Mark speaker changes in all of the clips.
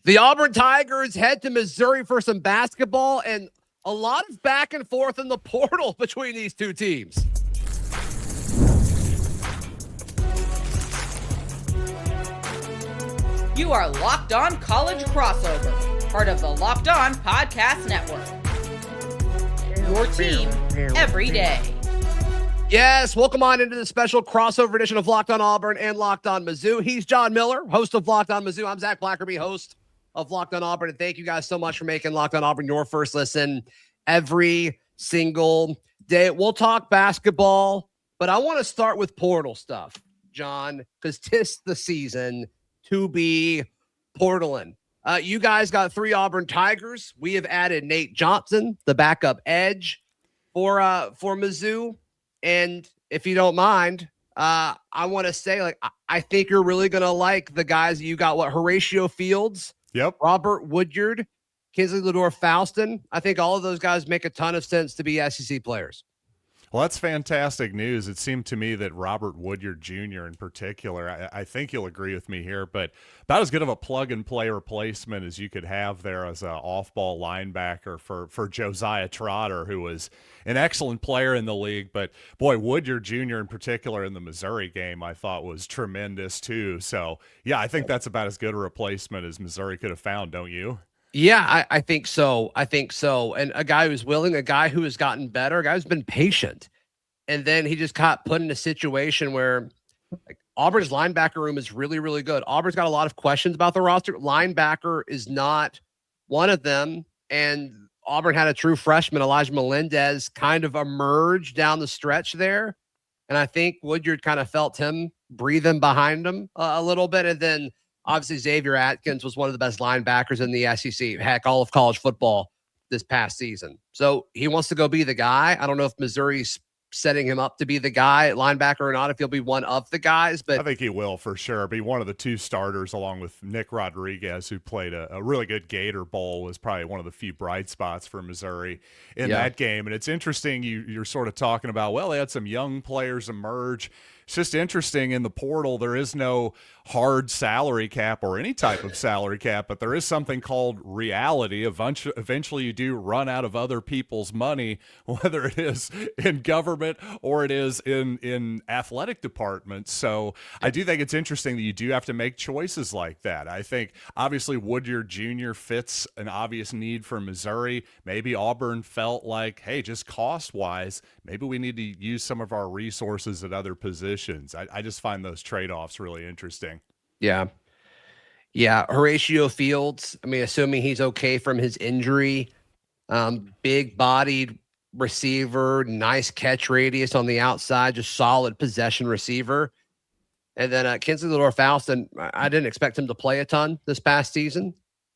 Speaker 1: The Auburn Tigers head to Missouri for some basketball and a lot of back and forth in the portal between these two teams.
Speaker 2: You are Locked On College Crossover, part of the Locked On Podcast Network. Your team every day.
Speaker 1: Yes, welcome on into the special crossover edition of Locked On Auburn and Locked On Mizzou. He's John Miller, host of Locked On Mizzou. I'm Zach Blackerby, host of Locked On Auburn. And thank you guys so much for making Locked On Auburn your first listen every single day. We'll talk basketball, but I want to start with portal stuff, John, because 'tis the season to be portaling. You guys got 3 Auburn Tigers. We have added Nate Johnson, the backup edge for Mizzou. And if you don't mind, I want to say, I think you're really going to like the guys you got. Horatio Fields, Robert Woodyard, Kinsley Lador-Faustin. I think all of those guys make a ton of sense to be SEC players.
Speaker 3: Well, that's fantastic news. It seemed to me that Robert Woodyard Jr. in particular, I think you'll agree with me here, but about as good of a plug-and-play replacement as you could have there as an off-ball linebacker for Josiah Trotter, who was an excellent player in the league. But, boy, Woodyard Jr. in particular in the Missouri game I thought was tremendous too. So, yeah, I think that's about as good a replacement as Missouri could have found, don't you?
Speaker 1: Yeah, I think so. And a guy who's willing, a guy who has gotten better, a guy who's been patient. And then he just got put in a situation where Auburn's linebacker room is really, really good. Auburn's got a lot of questions about the roster. Linebacker is not one of them. And Auburn had a true freshman, Elijah Melendez, kind of emerge down the stretch there. And I think Woodyard kind of felt him breathing behind him a little bit. And then obviously, Xavier Atkins was one of the best linebackers in the SEC, heck, all of college football this past season. So he wants to go be the guy. I don't know if Missouri's setting him up to be the guy at linebacker or not, if he'll be one of the guys. But
Speaker 3: I think he will for sure be one of the 2 starters, along with Nick Rodriguez, who played a really good Gator Bowl, was probably one of the few bright spots for Missouri in that game. And it's interesting you're sort of talking about, well, they had some young players emerge. It's just interesting in the portal, there is no hard salary cap or any type of salary cap, but there is something called reality. Eventually you do run out of other people's money, whether it is in government or it is in athletic departments. So I do think it's interesting that you do have to make choices like that. I think obviously Woodyard Jr. fits an obvious need for Missouri. Maybe Auburn felt like, hey, just cost-wise, maybe we need to use some of our resources at other positions. I just find those trade-offs really interesting.
Speaker 1: Yeah. Horatio Fields, I mean, assuming he's okay from his injury, big-bodied receiver, nice catch radius on the outside, just solid possession receiver. And then Kinsley Lador-Faustin, I didn't expect him to play a ton this past season.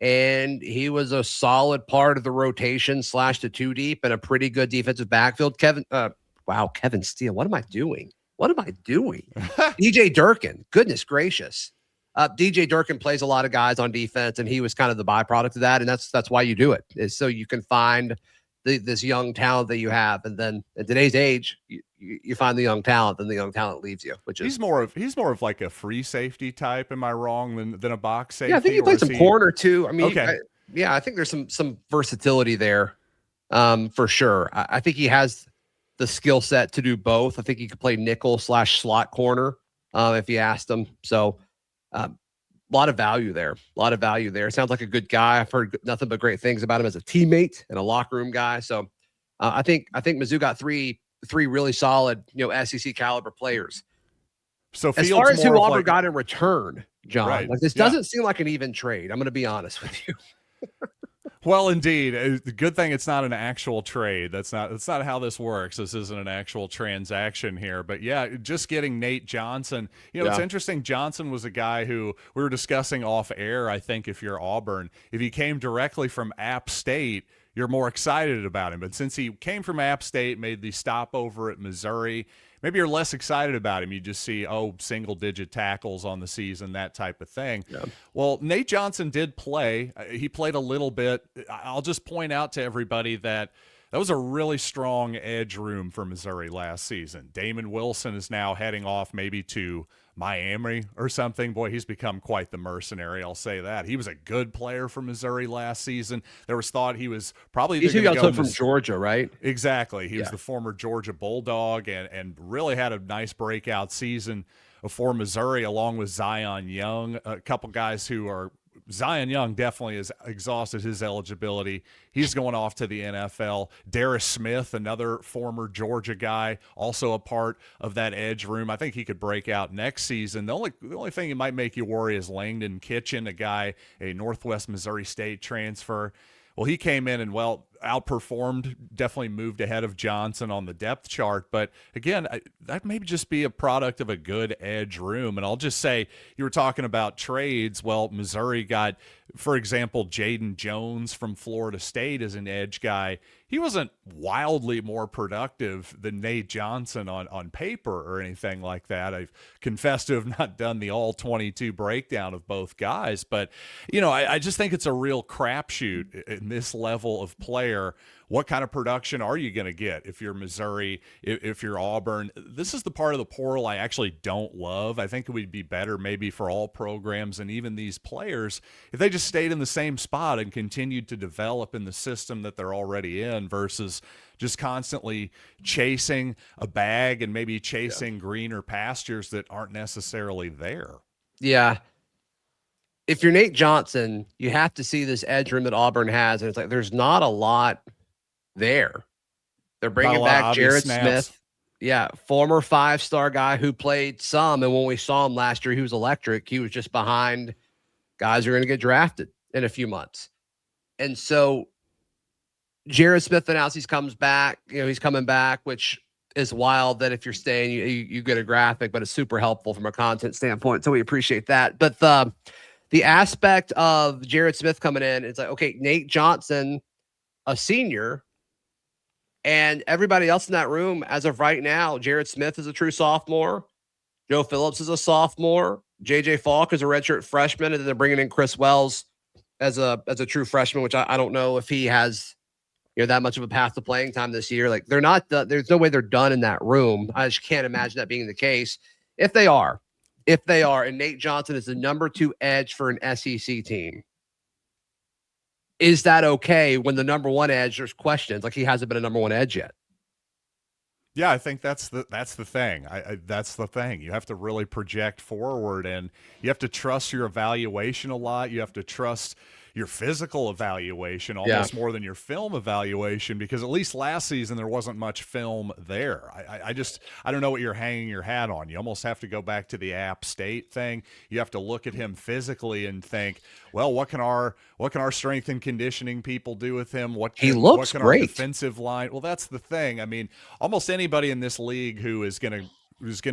Speaker 1: And he was a solid part of the rotation / the 2 deep and a pretty good defensive backfield. Kevin Steele, what am I doing? DJ Durkin, goodness gracious. DJ Durkin plays a lot of guys on defense, and he was kind of the byproduct of that. And that's why you do it, is so you can find this young talent that you have. And then at today's age, you find the young talent, and the young talent leaves you, which is
Speaker 3: he's more of like a free safety type. Am I wrong than a box safety?
Speaker 1: Yeah, I think he played some corner too. I mean,
Speaker 3: okay.
Speaker 1: I think there's some versatility there, for sure. I think he has the skill set to do both. I think he could play nickel / slot corner if you asked him. So a lot of value there. Sounds like a good guy. I've heard nothing but great things about him as a teammate and a locker room guy. So I think Mizzou got three really solid, SEC caliber players.
Speaker 3: So
Speaker 1: as far as who Auburn got in return, John,
Speaker 3: right.
Speaker 1: This doesn't seem like an even trade. I'm going to be honest with you.
Speaker 3: Well, indeed. The good thing it's not an actual trade. That's not how this works. This isn't an actual transaction here. But yeah, just getting Nate Johnson. It's interesting. Johnson was a guy who we were discussing off air. I think if you're Auburn, if he came directly from App State, you're more excited about him. But since he came from App State, made the stopover at Missouri, maybe you're less excited about him. You just see, single-digit tackles on the season, that type of thing. Yeah. Well, Nate Johnson did play. He played a little bit. I'll just point out to everybody that was a really strong edge room for Missouri last season. Damon Wilson is now heading off maybe to Miami or something. Boy, he's become quite the mercenary. I'll say that. He was a good player for Missouri last season. There was thought he was probably
Speaker 1: He's who
Speaker 3: going
Speaker 1: y'all
Speaker 3: to
Speaker 1: took
Speaker 3: go
Speaker 1: from Georgia, right?
Speaker 3: Exactly. He was
Speaker 1: Yeah.
Speaker 3: the former Georgia Bulldog and really had a nice breakout season for Missouri, along with Zion Young, a couple guys who are Zion Young definitely has exhausted his eligibility. He's going off to the NFL. Darius Smith, another former Georgia guy, also a part of that edge room. I think he could break out next season. The only thing that might make you worry is Langdon Kitchen, a Northwest Missouri State transfer. Well, he came in and, outperformed, definitely moved ahead of Johnson on the depth chart. But again, that may just be a product of a good edge room. And I'll just say, you were talking about trades. Well, Missouri got, for example, Jaden Jones from Florida State as an edge guy. He wasn't wildly more productive than Nate Johnson on paper or anything like that. I've confessed to have not done the all 22 breakdown of both guys, but I just think it's a real crapshoot in this level of player. What kind of production are you going to get if you're Missouri, if you're Auburn? This is the part of the portal I actually don't love. I think it would be better maybe for all programs and even these players if they just stayed in the same spot and continued to develop in the system that they're already in versus just constantly chasing a bag and maybe chasing greener pastures that aren't necessarily there.
Speaker 1: Yeah. If you're Nate Johnson, you have to see this edge room that Auburn has, and it's like there's not a lot there. They're bringing back Jared Smith. Yeah, former 5-star guy who played some, and when we saw him last year, he was electric. He was just behind guys who are going to get drafted in a few months. And so Jared Smith announced he's coming back, which is wild that if you're staying, you get a graphic, but it's super helpful from a content standpoint. So we appreciate that. But the aspect of Jared Smith coming in, it's like, okay, Nate Johnson, a senior, and everybody else in that room as of right now, Jared Smith is a true sophomore. Joe Phillips is a sophomore. JJ Falk is a redshirt freshman. And then they're bringing in Chris Wells as a true freshman, which I don't know if he has that much of a path to playing time this year. Like they're not, there's no way they're done in that room. I just can't imagine that being the case. If they are, and Nate Johnson is the number 2 edge for an SEC team, is that okay when the number 1 edge, there's questions, like he hasn't been a number 1 edge yet?
Speaker 3: Yeah, I think that's the thing. That's the thing. You have to really project forward, and you have to trust your evaluation a lot. You have to trust your physical evaluation almost more than your film evaluation, because at least last season there wasn't much film there. I don't know what you're hanging your hat on. You almost have to go back to the App State thing. You have to look at him physically and think, well, what can our strength and conditioning people do with him? What can our defensive line? Well, that's the thing. I mean, almost anybody in this league who is going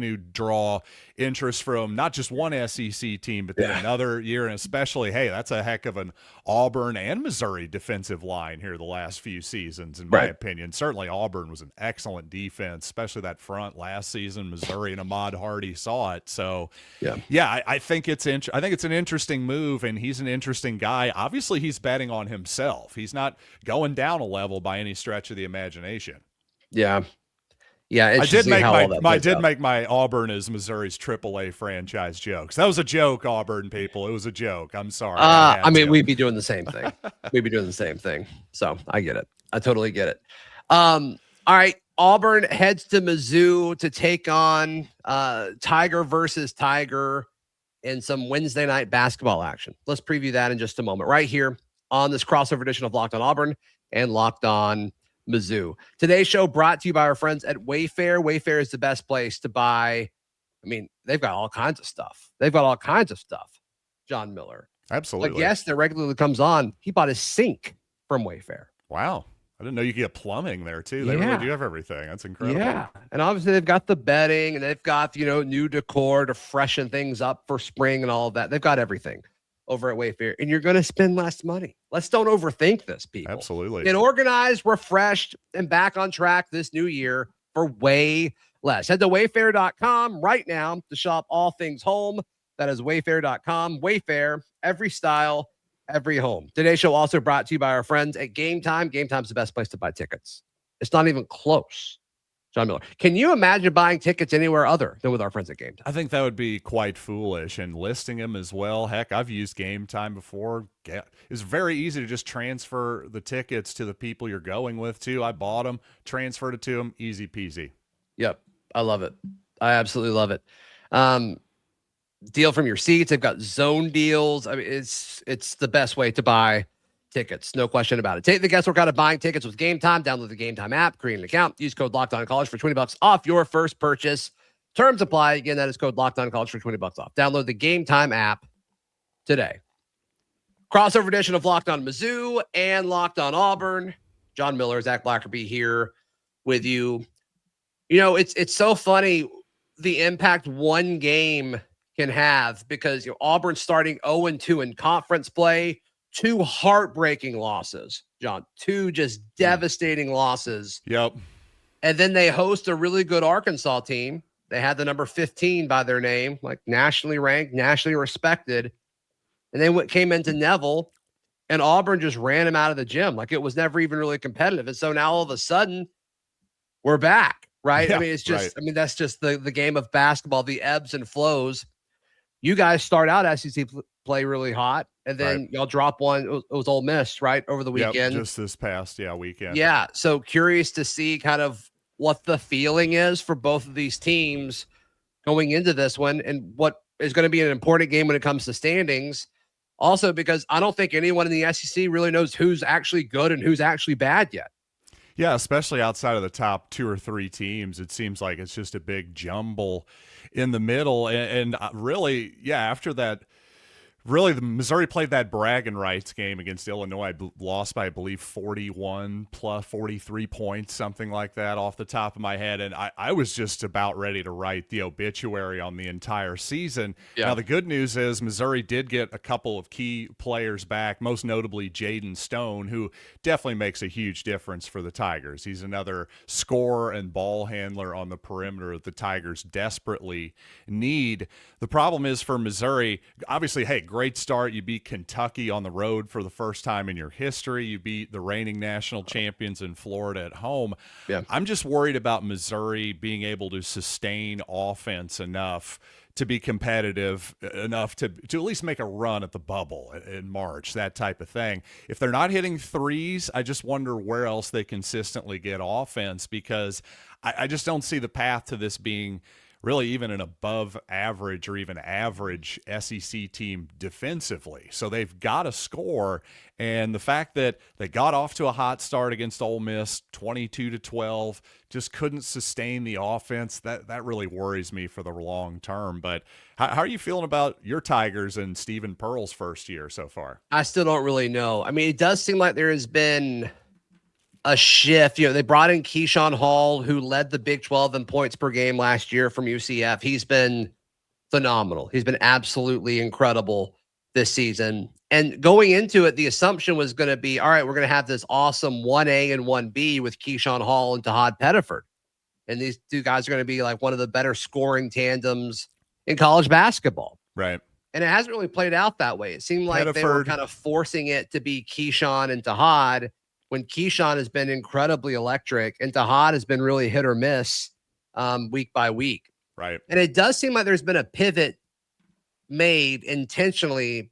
Speaker 3: to draw interest from not just one SEC team, but then another year, and especially, hey, that's a heck of an Auburn and Missouri defensive line here the last few seasons, in my opinion. Certainly Auburn was an excellent defense, especially that front last season. Missouri and Ahmad Hardy saw it. So, I think it's an interesting move, and he's an interesting guy. Obviously, he's betting on himself. He's not going down a level by any stretch of the imagination.
Speaker 1: Yeah. Yeah,
Speaker 3: I did make my Auburn as Missouri's AAA franchise jokes. That was a joke, Auburn people. It was a joke. I'm sorry.
Speaker 1: We'd be doing the same thing. So I get it. I totally get it. All right. Auburn heads to Mizzou to take on Tiger versus Tiger in some Wednesday night basketball action. Let's preview that in just a moment, right here on this crossover edition of Locked on Auburn and Locked on Mizzou. Today's show brought to you by our friends at Wayfair. Wayfair is the best place to buy. I mean, they've got all kinds of stuff. John Miller.
Speaker 3: Absolutely.
Speaker 1: A guest that regularly comes on, he bought his sink from Wayfair.
Speaker 3: Wow. I didn't know you could get plumbing there too. They really do have everything. That's incredible.
Speaker 1: Yeah. And obviously they've got the bedding and they've got, new decor to freshen things up for spring and all of that. They've got everything over at Wayfair, and you're going to spend less money. Let's don't overthink this, people.
Speaker 3: Absolutely.
Speaker 1: Get organized, refreshed, and back on track this new year for way less. Head to wayfair.com right now to shop all things home. That is wayfair.com. Wayfair, every style, every home. Today's show also brought to you by our friends at Game Time. Game Time's the best place to buy tickets. It's not even close. John Miller. Can you imagine buying tickets anywhere other than with our friends at Game Time?
Speaker 3: I think that would be quite foolish, and listing them as well. Heck, I've used Game Time before. It's very easy to just transfer the tickets to the people you're going with, too. I bought them, transferred it to them, easy peasy.
Speaker 1: Yep. I love it. I absolutely love it. Deal from your seats. They've got zone deals. I mean, it's the best way to buy tickets. No question about it. Take the guesswork out of buying tickets with Game Time. Download the Game Time app, create an account, use code LOCKEDONCollege for $20 off your first purchase. Terms apply. Again, that is code LOCKEDONCollege for $20 off. Download the Game Time app today. Crossover edition of Locked On Mizzou and Locked On Auburn. John Miller, Zach Blackerby here with you. You know, it's so funny the impact one game can have, because Auburn starting 0-2 in conference play, 2 heartbreaking losses, John, 2 just devastating losses.
Speaker 3: Yep.
Speaker 1: And then they host a really good Arkansas team. They had the number 15 by their name, like nationally ranked, nationally respected. And they came into Neville, and Auburn just ran him out of the gym. Like it was never even really competitive. And so now all of a sudden we're back, right?
Speaker 3: Yeah,
Speaker 1: I mean, it's just,
Speaker 3: right.
Speaker 1: I mean, that's just the game of basketball, the ebbs and flows. You guys start out SEC play really hot, and then y'all drop one. It was Ole Miss, right, over the weekend.
Speaker 3: Yep, just this past weekend.
Speaker 1: Yeah, so curious to see kind of what the feeling is for both of these teams going into this one, and what is going to be an important game when it comes to standings. Also, because I don't think anyone in the SEC really knows who's actually good and who's actually bad yet.
Speaker 3: Yeah, especially outside of the top 2 or 3 teams. It seems like it's just a big jumble in the middle. And really, after that, really, the Missouri played that bragging rights game against Illinois, lost by, I believe, 41 plus 43 points, something like that off the top of my head. And I was just about ready to write the obituary on the entire season. Yeah. Now, the good news is Missouri did get a couple of key players back, most notably Jaden Stone, who definitely makes a huge difference for the Tigers. He's another scorer and ball handler on the perimeter that the Tigers desperately need. The problem is for Missouri, obviously, hey, great start. You beat Kentucky on the road for the first time in your history. You beat the reigning national champions in Florida at home. Yeah. I'm just worried about Missouri being able to sustain offense enough to be competitive enough to at least make a run at the bubble in March, that type of thing. If they're not hitting threes, I just wonder where else they consistently get offense, because I just don't see the path to this being really even an above average or even average SEC team defensively. So they've got to score. And the fact that they got off to a hot start against Ole Miss, 22-12, just couldn't sustain the offense, that really worries me for the long term. But how are you feeling about your Tigers and Stephen Pearl's first year so far?
Speaker 1: I still don't really know. I mean, it does seem like there has been a shift. They brought in Keyshawn Hall, who led the Big 12 in points per game last year from UCF. He's been phenomenal. He's been absolutely incredible this season. And going into it, the assumption was going to be, all right, we're going to have this awesome 1A and 1B with Keyshawn Hall and Tahad Pettiford. And these 2 guys are going to be like one of the better scoring tandems in college basketball.
Speaker 3: Right.
Speaker 1: And it hasn't really played out that way. It seemed like they were kind of forcing it to be Keyshawn and Tahad, when Keyshawn has been incredibly electric and Tahad has been really hit or miss week by week.
Speaker 3: Right.
Speaker 1: And it does seem like there's been a pivot made intentionally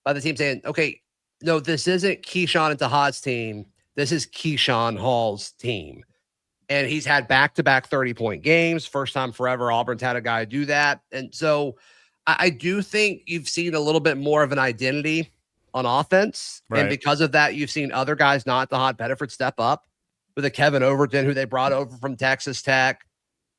Speaker 1: by the team saying, okay, no, this isn't Keyshawn and Tahad's team. This is Keyshawn Hall's team. And he's had back-to-back 30-point games. First time forever Auburn's had a guy do that. And so I do think you've seen a little bit more of an identity on offense. Right. And because of that, you've seen other guys, not Tahad Pettiford, step up, with a Kevin Overton, who they brought over from Texas Tech.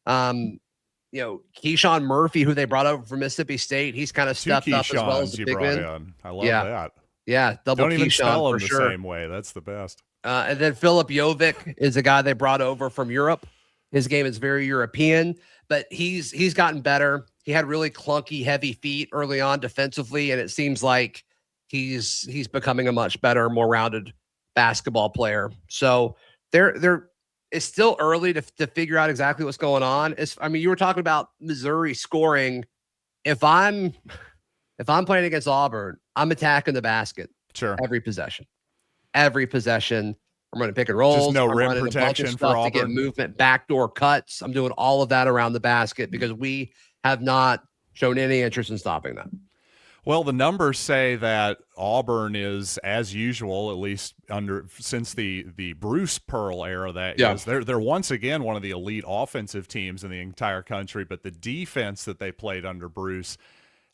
Speaker 1: Keyshawn Murphy, who they brought over from Mississippi State. He's kind of stepped up as well as the big man.
Speaker 3: I love that.
Speaker 1: Yeah. Double
Speaker 3: Don't even
Speaker 1: Keyshawn
Speaker 3: spell him
Speaker 1: for
Speaker 3: the
Speaker 1: sure.
Speaker 3: same way. That's the best.
Speaker 1: And then Philip Jovic is a guy they brought over from Europe. His game is very European, but he's gotten better. He had really clunky, heavy feet early on defensively, and it seems like he's becoming a much better, more rounded basketball player. So it's still early to figure out exactly what's going on. You were talking about Missouri scoring. If I'm playing against Auburn, I'm attacking the basket.
Speaker 3: Sure.
Speaker 1: Every possession. I'm running pick and rolls.
Speaker 3: Just no
Speaker 1: I'm
Speaker 3: rim
Speaker 1: running a bunch of
Speaker 3: protection for
Speaker 1: stuff to get
Speaker 3: Auburn.
Speaker 1: movement, backdoor cuts. I'm doing all of that around the basket because we have not shown any interest in stopping that.
Speaker 3: Well, the numbers say that Auburn is, as usual, at least since the Bruce Pearl era, they're once again one of the elite offensive teams in the entire country, but the defense that they played under Bruce,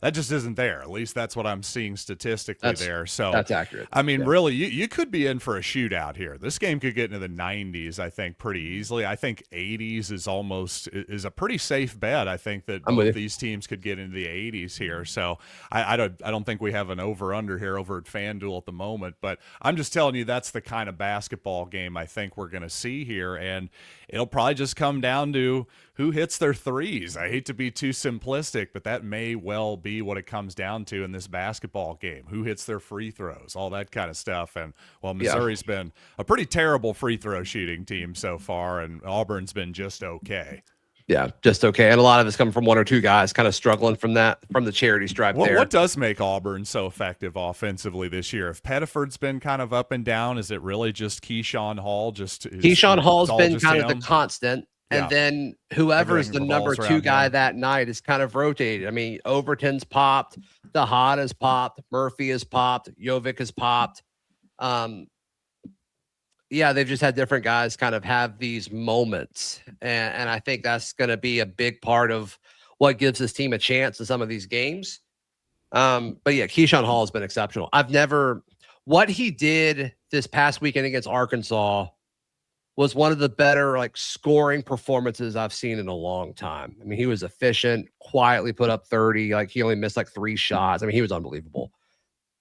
Speaker 3: that just isn't there. At least that's what I'm seeing statistically there. So
Speaker 1: that's accurate.
Speaker 3: I mean, really, you could be in for a shootout here. This game could get into the 90s, I think, pretty easily. I think 80s is a pretty safe bet. I think that both these teams could get into the 80s here. So I don't think we have an over-under here over at FanDuel at the moment. But I'm just telling you that's the kind of basketball game I think we're going to see here. And it'll probably just come down to who hits their threes. I hate to be too simplistic, but that may well be what it comes down to in this basketball game. Who hits their free throws, all that kind of stuff. And well, Missouri's been a pretty terrible free throw shooting team so far, and Auburn's been just okay.
Speaker 1: Yeah, just okay. And a lot of it's coming from one or two guys kind of struggling from the charity stripe there.
Speaker 3: What does make Auburn so effective offensively this year? If Pettiford's been kind of up and down, is it really just Keyshawn Hall? Keyshawn
Speaker 1: Hall's been kind of the constant. And then whoever's the number 2 guy that night is kind of rotated. I mean, Overton's popped, Dahad has popped, Murphy has popped, Jovic has popped. They've just had different guys kind of have these moments. And I think that's going to be a big part of what gives this team a chance in some of these games. Keyshawn Hall has been exceptional. What he did this past weekend against Arkansas was one of the better scoring performances I've seen in a long time. I mean, he was efficient, quietly put up 30. He only missed 3 shots. I mean, he was unbelievable.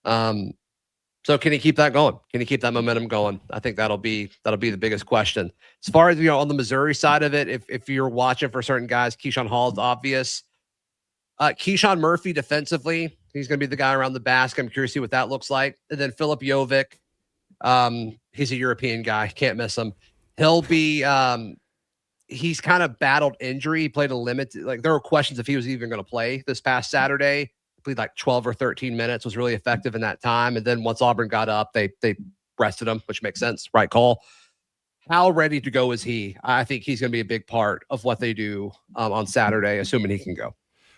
Speaker 1: So can he keep that going? Can he keep that momentum going? I think that'll be the biggest question. As far as on the Missouri side of it, if you're watching for certain guys, Keyshawn Hall is obvious. Keyshawn Murphy defensively, he's going to be the guy around the basket. I'm curious to see what that looks like. And then Philip Jovic, he's a European guy, can't miss him. He'll be he's kind of battled injury. He played a limited, there were questions if he was even going to play this past Saturday. Played 12 or 13 minutes, was really effective in that time. And then once Auburn got up, they rested him, which makes sense. Right call. How ready to go is he? I think he's going to be a big part of what they do on Saturday, assuming he can go.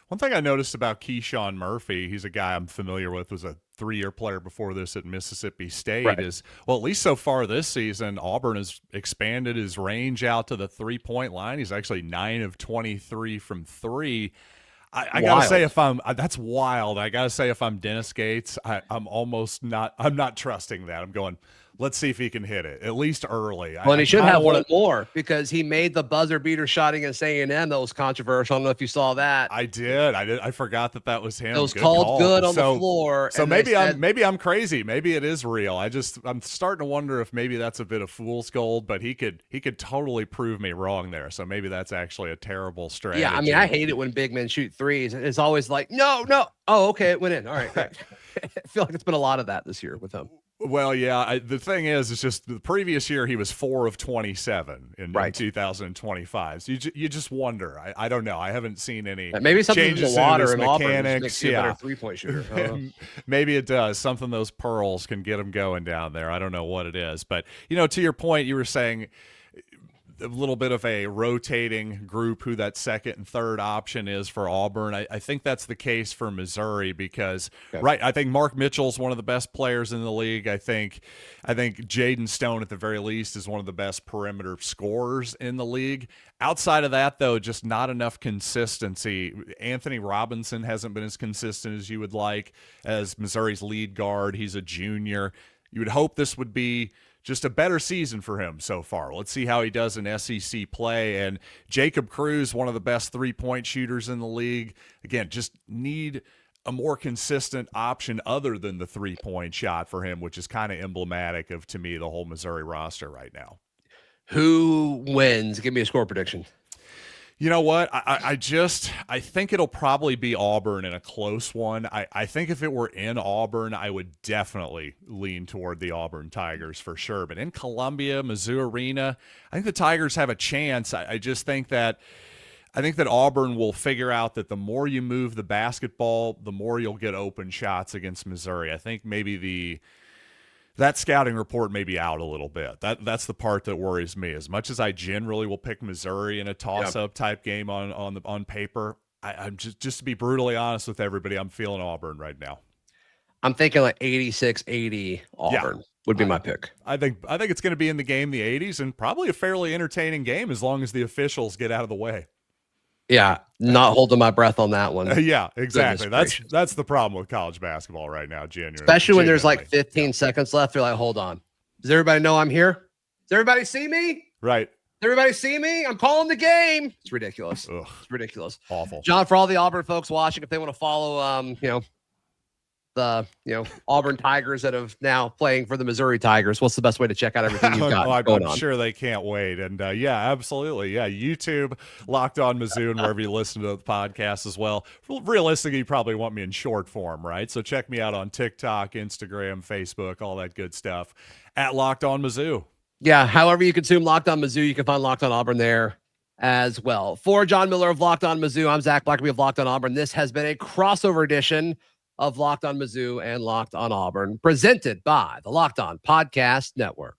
Speaker 3: One thing I noticed about Keyshawn Murphy, he's a guy I'm familiar with, was a 3-year player before this at Mississippi State, is, well, at least so far this season, Auburn has expanded his range out to the 3-point line. He's actually 9 of 23 from 3. I gotta say, that's wild. I gotta say, if I'm Dennis Gates, I'm not trusting that. I'm going, let's see if he can hit it, at least early.
Speaker 1: Well, and he should have one more because he made the buzzer beater shot against A&M that was controversial. I don't know if you saw that.
Speaker 3: I did. I forgot that was him.
Speaker 1: It was called good on the floor.
Speaker 3: So maybe I'm crazy. Maybe it is real. I'm starting to wonder if maybe that's a bit of fool's gold, but he could totally prove me wrong there. So maybe that's actually a terrible strategy.
Speaker 1: Yeah, I mean, I hate it when big men shoot threes. It's always no. Oh, okay, it went in. All right, great. I feel like it's been a lot of that this year with him.
Speaker 3: Well, yeah. The thing is, it's just the previous year he was 4 of 27 in 2025. So you just wonder. I don't know. I haven't seen any
Speaker 1: maybe something
Speaker 3: changes
Speaker 1: in the water
Speaker 3: in
Speaker 1: in
Speaker 3: mechanics.
Speaker 1: Makes you a better 3-point shooter.
Speaker 3: Maybe it does. Something those pearls can get him going down there. I don't know what it is, but to your point, you were saying a little bit of a rotating group who that second and third option is for Auburn. I think that's the case for Missouri because, I think Mark Mitchell's one of the best players in the league. I think Jaden Stone at the very least is one of the best perimeter scorers in the league. Outside of that, though, just not enough consistency. Anthony Robinson hasn't been as consistent as you would like as Missouri's lead guard. He's a junior. You would hope this would be just a better season for him so far. Let's see how he does in SEC play. And Jacob Cruz, one of the best 3-point shooters in the league. Again, just need a more consistent option other than the 3-point shot for him, which is kind of emblematic of, to me, the whole Missouri roster right now.
Speaker 1: Who wins? Give me a score prediction.
Speaker 3: You know what? I think it'll probably be Auburn in a close one. I think if it were in Auburn, I would definitely lean toward the Auburn Tigers for sure. But in Columbia, Mizzou Arena, I think the Tigers have a chance. I just think that Auburn will figure out that the more you move the basketball, the more you'll get open shots against Missouri. I think maybe that scouting report may be out a little bit. That's the part that worries me. As much as I generally will pick Missouri in a toss-up type game on paper, I'm just to be brutally honest with everybody, I'm feeling Auburn right now.
Speaker 1: I'm thinking like 86-80 Auburn would be my pick.
Speaker 3: I think it's going to be in the game the 80s, and probably a fairly entertaining game as long as the officials get out of the way.
Speaker 1: Yeah, not holding my breath on that one.
Speaker 3: Yeah, exactly. That's the problem with college basketball right now, genuinely.
Speaker 1: Especially when there's like 15 seconds left. They're like, hold on. Does everybody know I'm here? Does everybody see me?
Speaker 3: Right.
Speaker 1: Does everybody see me? I'm calling the game. It's ridiculous.
Speaker 3: Ugh.
Speaker 1: It's ridiculous.
Speaker 3: Awful.
Speaker 1: John, for all the Auburn folks watching, if they want to follow, the Auburn Tigers that have now playing for the Missouri Tigers, what's the best way to check out everything you've got going on?
Speaker 3: I'm sure they can't wait. And yeah, absolutely. Yeah, YouTube, Locked On Mizzou, and wherever you listen to the podcast as well. Realistically, you probably want me in short form, right? So check me out on TikTok, Instagram, Facebook, all that good stuff at Locked On Mizzou.
Speaker 1: Yeah, however you consume Locked On Mizzou, you can find Locked On Auburn there as well. For John Miller of Locked On Mizzou, I'm Zach Blackerby of Locked On Auburn. This has been a crossover edition of Locked On Mizzou and Locked On Auburn, presented by the Locked On Podcast Network.